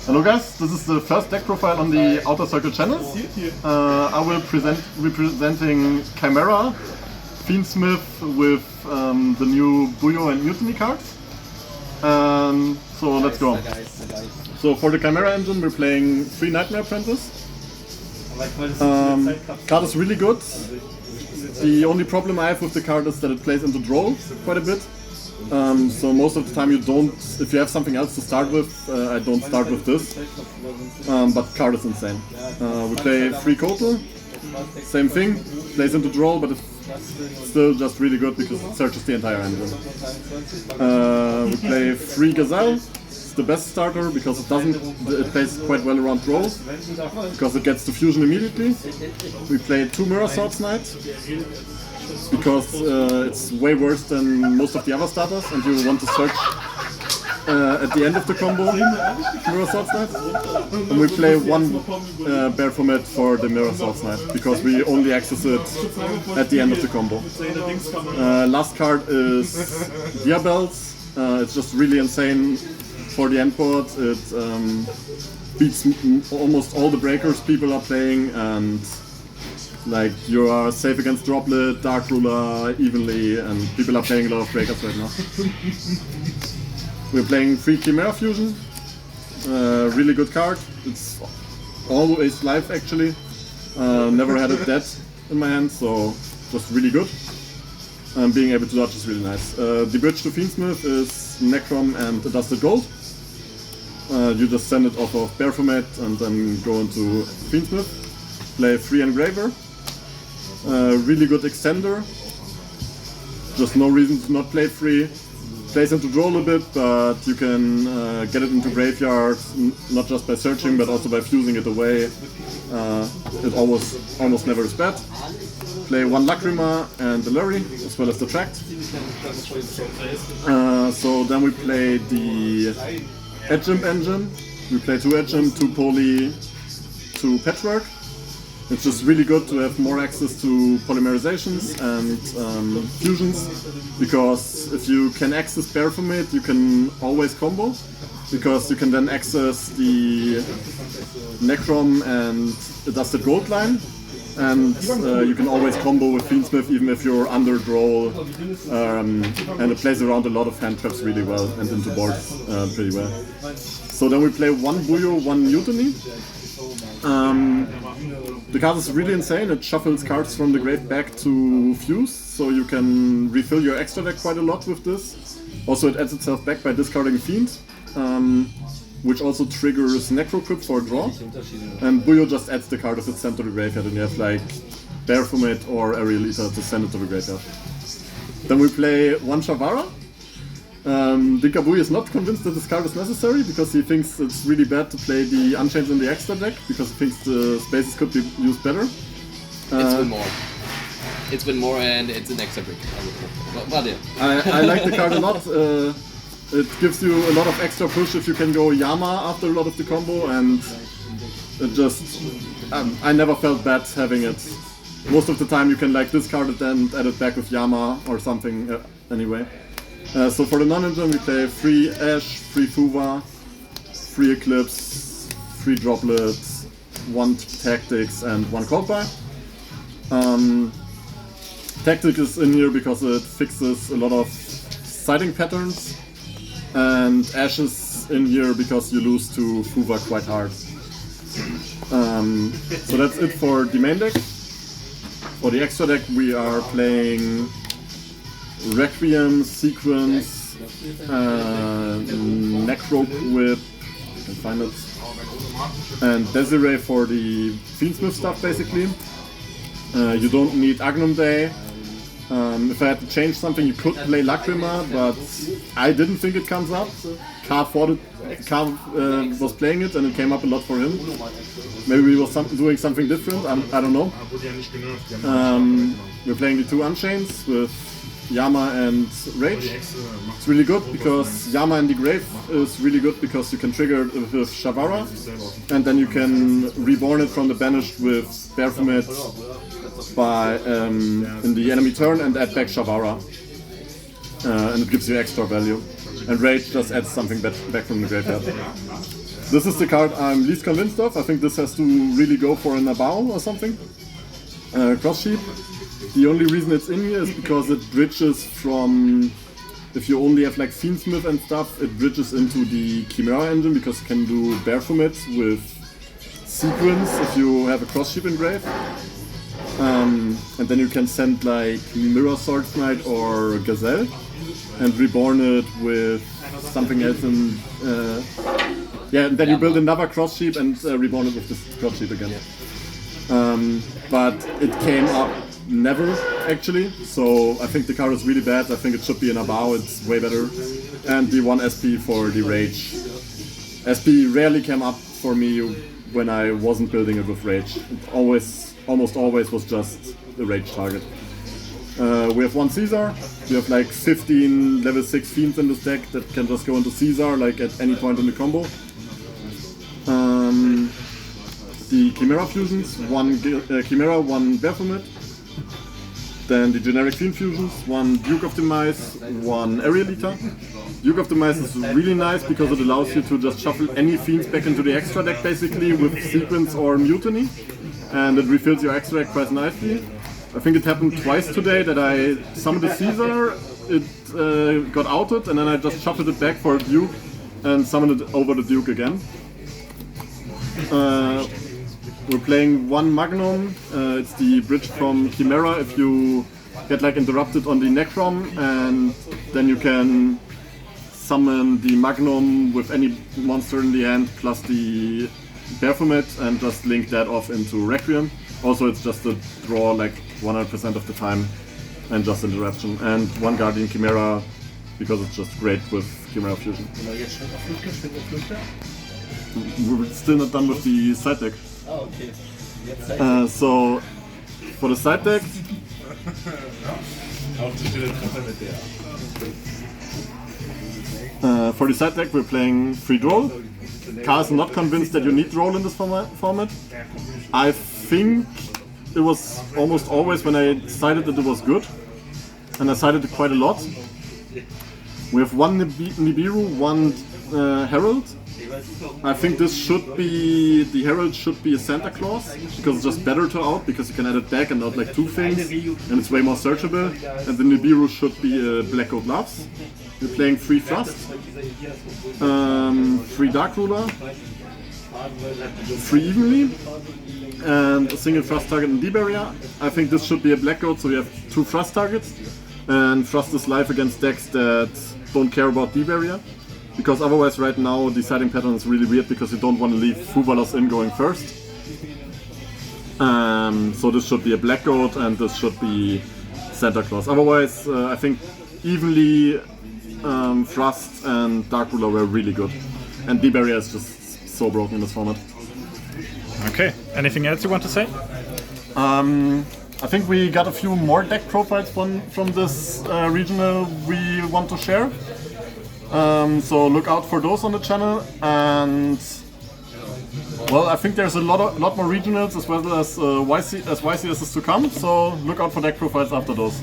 Hello guys, this is the first deck profile on the Outer Circle channel. I will representing Chimera, Fiendsmith with the new Buio and Mutiny cards. So let's go. So for the Chimera engine we're playing 3 Nightmare Apprentice. Card is really good. The only problem I have with the card is that it plays into draw quite a bit. So most of the time you don't, if you have something else to start with, I don't start with this, but card is insane. We play 3 Kotal, same thing, plays into draw, but it's still just really good because it searches the entire engine. We play 3 Gazelle, it's the best starter because it plays quite well around draw, because it gets to fusion immediately. We play 2 Mirror Swords Knight, because it's way worse than most of the other starters and you want to search at the end of the combo Mirror Swords Knight. And we play 1 Baphomet for the Mirror Swords Knight because we only access it at the end of the combo. Last card is Diabels. It's just really insane for the end board. It beats almost all the breakers people are playing, and like you are safe against Droplet, Dark Ruler, evenly, and people are playing a lot of breakers right now. We're playing 3 Chimera Fusion, really good card. It's always live actually. Never had it dead in my hand, so just really good. And being able to dodge is really nice. The bridge to Fiendsmith is Necrom and Dusted Gold. You just send it off of Baphomet and then go into Fiendsmith. Play 3 Engraver. Really good extender. Just no reason to not play 3. Plays into draw a little bit, but you can get it into graveyard not just by searching but also by fusing it away. It almost never is bad. Play 1 Lacrima and the Lurry, as well as the Tract. So then we play the Edge Imp engine. We play 2 Edge Imp, 2 Poly, 2 Patchwork. It's just really good to have more access to polymerizations and fusions, because if you can access Baphomet, you can always combo, because you can then access the Necrom and the Dusted Gold line, and you can always combo with Fiendsmith even if you're under draw, and it plays around a lot of hand traps really well and into boards pretty well. So then we play 1 Buio, 1 Mutiny. The card is really insane. It shuffles cards from the grave back to fuse, so you can refill your extra deck quite a lot with this. Also it adds itself back by discarding Fiend, which also triggers Necrocrypt for a draw. And Buio just adds the card if it's sent to the graveyard, and you have like Baphomet or Aerial Eater to send it to the graveyard. Then we play 1 Shavara. Buio is not convinced that this card is necessary because he thinks it's really bad to play the Unchained in the extra deck because he thinks the spaces could be used better. It's been more and it's an extra brick. But yeah. I like the card a lot. It gives you a lot of extra push if you can go Yama after a lot of the combo, and it just... I never felt bad having it. Most of the time you can like discard it and add it back with Yama or something anyway. So for the non-engine we play 3 Ash, 3 Fuva, 3 Eclipse, 3 Droplet, 1 Tactics and 1 Coldbuy. Tactics is in here because it fixes a lot of siding patterns, and Ash is in here because you lose to Fuva quite hard. So that's it for the main deck. For the extra deck we are playing Requiem, Sequence, Necro Whip, I can find it, and Desiree for the Fiendsmith stuff basically. You don't need Agnum Day. If I had to change something, you could play Lacrima, but I didn't think it comes up. Carl was playing it and it came up a lot for him. Maybe he was doing something different, I don't know. We're playing the 2 Unchains with Yama and Rage. It's really good because Yama in the grave is really good because you can trigger it with Shavara, and then you can reborn it from the banished with Baphomet by in the enemy turn and add back Shavara, and it gives you extra value. And Rage just adds something back from the graveyard. This is the card I'm least convinced of. I think this has to really go for an Baronne or something. Cross Sheep. The only reason it's in here is because it bridges from, if you only have like Fiendsmith and stuff, it bridges into the Chimera engine because you can do Baronne with Sequence if you have a Cross Sheep engrave. And then you can send like Mirror Sword Knight or Gazelle and reborn it with something else in. Yeah, and then you build another Cross Sheep and reborn it with this Cross Sheep again. But it came up never actually, so I think the card is really bad. I think it should be an Abao, it's way better. And the 1 SP for the Rage. SP rarely came up for me when I wasn't building it with Rage. It almost always was just the Rage target. We have 1 Caesar, we have like 15 level 6 Fiends in this deck that can just go into Caesar like at any point in the combo. The Chimera fusions, 1 Chimera, 1 Baphomet. Then the generic Fiend fusions, 1 Duke of the Mice, 1 Aerialita. Duke of the Mice is really nice because it allows you to just shuffle any Fiends back into the extra deck basically with Sequence or Mutiny. And it refills your extra deck quite nicely. I think it happened twice today that I summoned a Caesar, it got outed, and then I just shuffled it back for a Duke and summoned it over the Duke again. We're playing 1 Magnum, it's the bridge from Chimera if you get like interrupted on the Necrom, and then you can summon the Magnum with any monster in the hand plus the Baphomet and just link that off into Requiem. Also it's just a draw like 100% of the time and just interruption. And 1 Guardian Chimera because it's just great with Chimera Fusion. We're still not done with the side deck. Oh, okay. So, for the side deck, we're playing free Droll. Karl is not convinced that you need Droll in this format. I think it was almost always when I decided that it was good, and I cited it quite a lot. We have 1 Nibiru, 1 Herald. I think this should be, the Herald should be a Santa Claus, because it's just better to out, because you can add it back and out like 2 things, and it's way more searchable. And the Nibiru should be a Black Gold Gloves. We're playing 3 Frost, 3 Dark Ruler, 3 Evenly, and a single Frost target in D-Barrier. I think this should be a Black Gold, so we have 2 Frost targets, and Frost is live against decks that don't care about D-Barrier. Because otherwise right now the siding pattern is really weird because you don't want to leave Fuvalos in going first. So this should be a Black Goat and this should be Santa Claus. Otherwise I think evenly Frost and Dark Ruler were really good. And D-Barrier is just so broken in this format. Okay, anything else you want to say? I think we got a few more deck profiles from this regional we want to share. So look out for those on the channel, and well, I think there's a lot more regionals as well as YCSs to come, so look out for deck profiles after those.